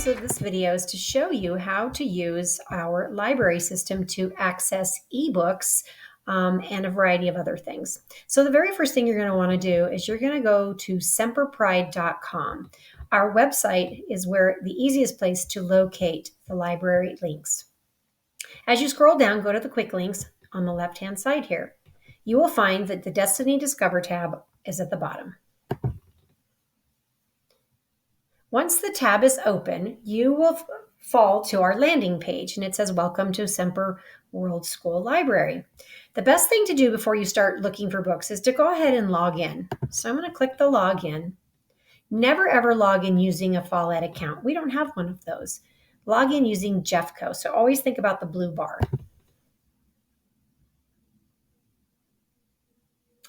purpose of this video is to show you how to use our library system to access eBooks and a variety of other things. So the very first thing you're going to want to do is you're going to go to semperpride.com. Our website is where the easiest place to locate the library links. As you scroll down, go to the quick links on the left-hand side here. You will find that the Destiny Discover tab is at the bottom. Once the tab is open, you will fall to our landing page, and it says, Welcome to Semper World School Library. The best thing to do before you start looking for books is to go ahead and log in. So I'm going to click the login. Never ever log in using a Follett account. We don't have one of those. Log in using Jeffco. So always think about the blue bar.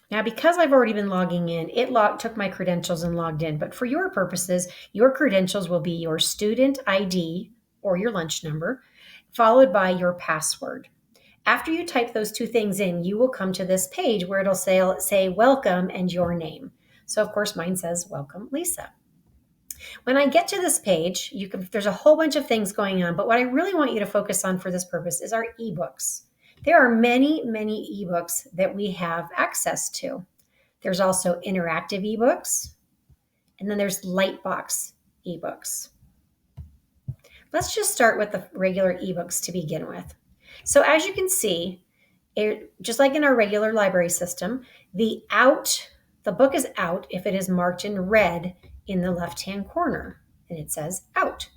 Now, because I've already been logging in, it took my credentials and logged in. But for your purposes, your credentials will be your student ID or your lunch number, followed by your password. After you type those two things in, you will come to this page where it'll say welcome and your name. So, of course, mine says welcome, Lisa. When I get to this page, there's a whole bunch of things going on, but what I really want you to focus on for this purpose is our eBooks. There are many, many eBooks that we have access to. There's also interactive eBooks, and then there's Lightbox eBooks. Let's just start with the regular eBooks to begin with. So as you can see, just like in our regular library system, the book is out if it is marked in red in the left-hand corner, and it says out.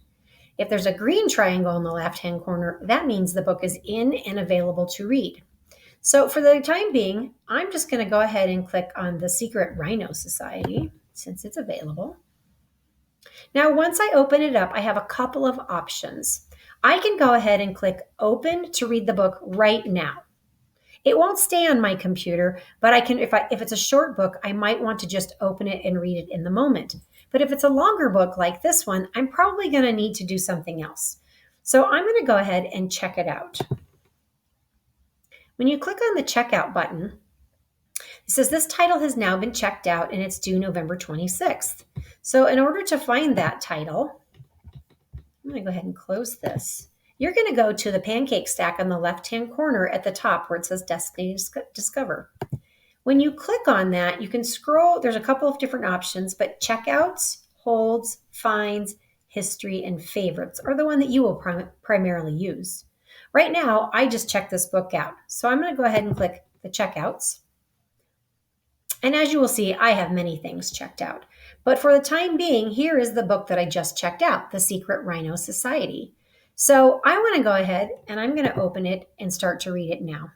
If there's a green triangle in the left-hand corner, that means the book is in and available to read. So for the time being, I'm just going to go ahead and click on the Secret Rhino Society since it's available. Now, once I open it up, I have a couple of options. I can go ahead and click Open to read the book right now. It won't stay on my computer, but I can, if it's a short book, I might want to just open it and read it in the moment. But if it's a longer book like this one, I'm probably going to need to do something else. So I'm going to go ahead and check it out. When you click on the checkout button, it says this title has now been checked out and it's due November 26th. So in order to find that title, I'm going to go ahead and close this. You're going to go to the pancake stack on the left-hand corner at the top where it says Destiny Discover. When you click on that, you can scroll. There's a couple of different options, but checkouts, holds, finds, history, and favorites are the one that you will primarily use. Right now, I just checked this book out. So I'm going to go ahead and click the checkouts. And as you will see, I have many things checked out. But for the time being, here is the book that I just checked out, The Secret Rhino Society. So I want to go ahead and I'm going to open it and start to read it now.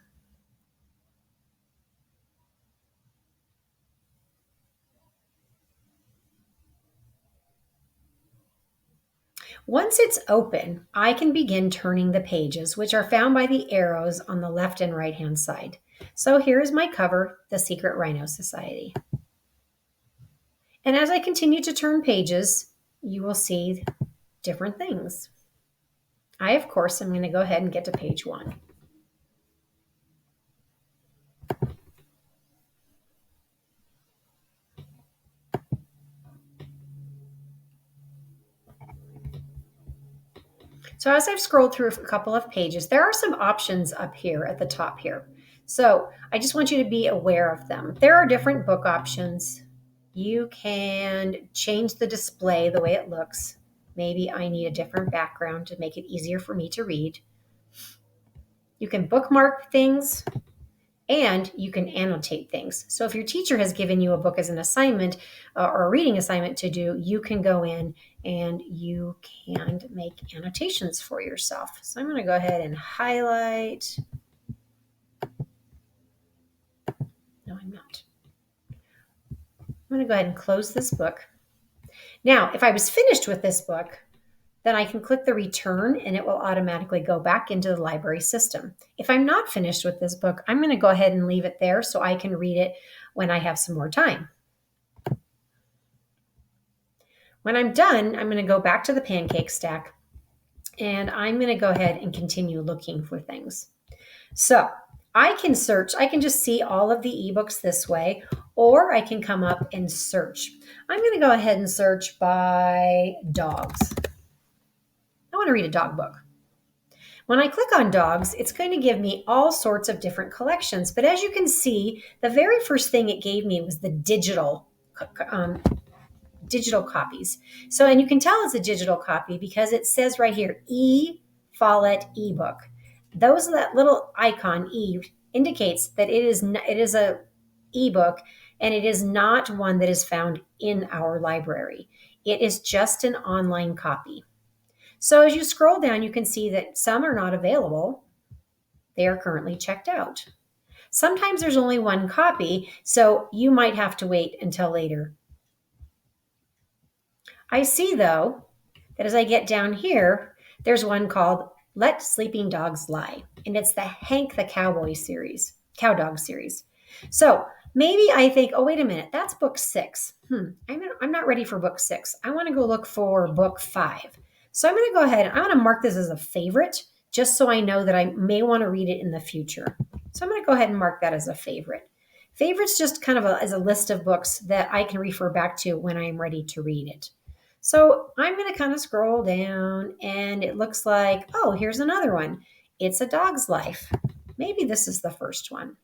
Once it's open, I can begin turning the pages, which are found by the arrows on the left and right hand side. So here is my cover, The Secret Rhino Society. And as I continue to turn pages, you will see different things. I, of course, am going to go ahead and get to page 1. So as I've scrolled through a couple of pages, there are some options up here at the top here. So I just want you to be aware of them. There are different book options. You can change the display the way it looks. Maybe I need a different background to make it easier for me to read. You can bookmark things and you can annotate things. So if your teacher has given you a book as an assignment or a reading assignment to do, you can go in and you can make annotations for yourself. So I'm going to go ahead and highlight. No, I'm not. I'm going to go ahead and close this book. Now, if I was finished with this book, then I can click the return and it will automatically go back into the library system. If I'm not finished with this book, I'm going to go ahead and leave it there so I can read it when I have some more time. When I'm done, I'm going to go back to the pancake stack and I'm going to go ahead and continue looking for things. So I can search. I can just see all of the eBooks this way, or I can come up and search. I'm going to go ahead and search by dogs. I want to read a dog book. When I click on dogs, it's going to give me all sorts of different collections. But as you can see, the very first thing it gave me was the um, digital copies. So, and you can tell it's a digital copy because it says right here, Follett ebook. That little icon E indicates that it is a ebook, and it is not one that is found in our library. It is just an online copy. So as you scroll down, you can see that some are not available. They are currently checked out. Sometimes there's only one copy, so you might have to wait until later. I see, though, that as I get down here, there's one called Let Sleeping Dogs Lie, and it's the Hank the Cow Dog series. So maybe I think, oh, wait a minute, that's book 6. I'm not ready for book 6. I want to go look for book 5. So I'm going to go ahead and I'm going to mark this as a favorite just so I know that I may want to read it in the future. So I'm going to go ahead and mark that as a favorite. Favorites just kind of as a list of books that I can refer back to when I'm ready to read it. So I'm going to kind of scroll down and it looks like, oh, here's another one. It's A Dog's Life. Maybe this is the first one.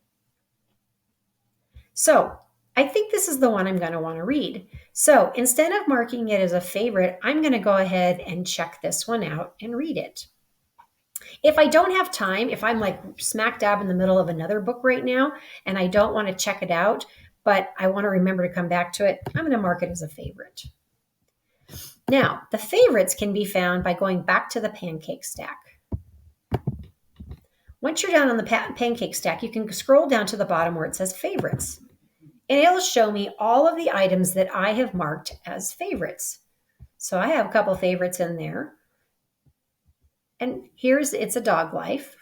So I think this is the one I'm going to want to read. So instead of marking it as a favorite, I'm going to go ahead and check this one out and read it. If I don't have time, if I'm like smack dab in the middle of another book right now and I don't want to check it out, but I want to remember to come back to it, I'm going to mark it as a favorite. Now, the favorites can be found by going back to the pancake stack. Once you're down on the pancake stack, you can scroll down to the bottom where it says favorites. And it'll show me all of the items that I have marked as favorites. So I have a couple favorites in there. And here's It's a Dog Life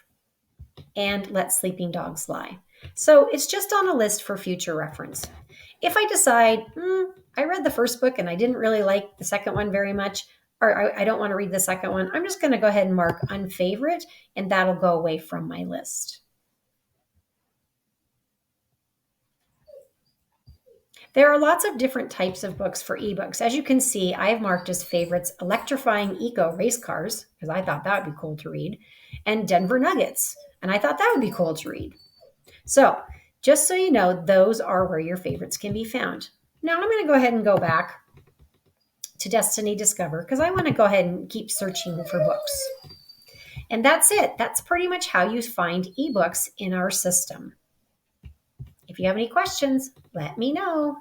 and Let Sleeping Dogs Lie. So it's just on a list for future reference. If I decide, I read the first book and I didn't really like the second one very much, or I don't want to read the second one, I'm just going to go ahead and mark unfavorite, and that'll go away from my list. There are lots of different types of books for ebooks. As you can see, I have marked as favorites Electrifying Eco Race Cars, because I thought that would be cool to read, and Denver Nuggets, and I thought that would be cool to read. So just so you know, those are where your favorites can be found. Now I'm going to go ahead and go back to Destiny Discover because I want to go ahead and keep searching for books. And that's it. That's pretty much how you find ebooks in our system. If you have any questions, let me know.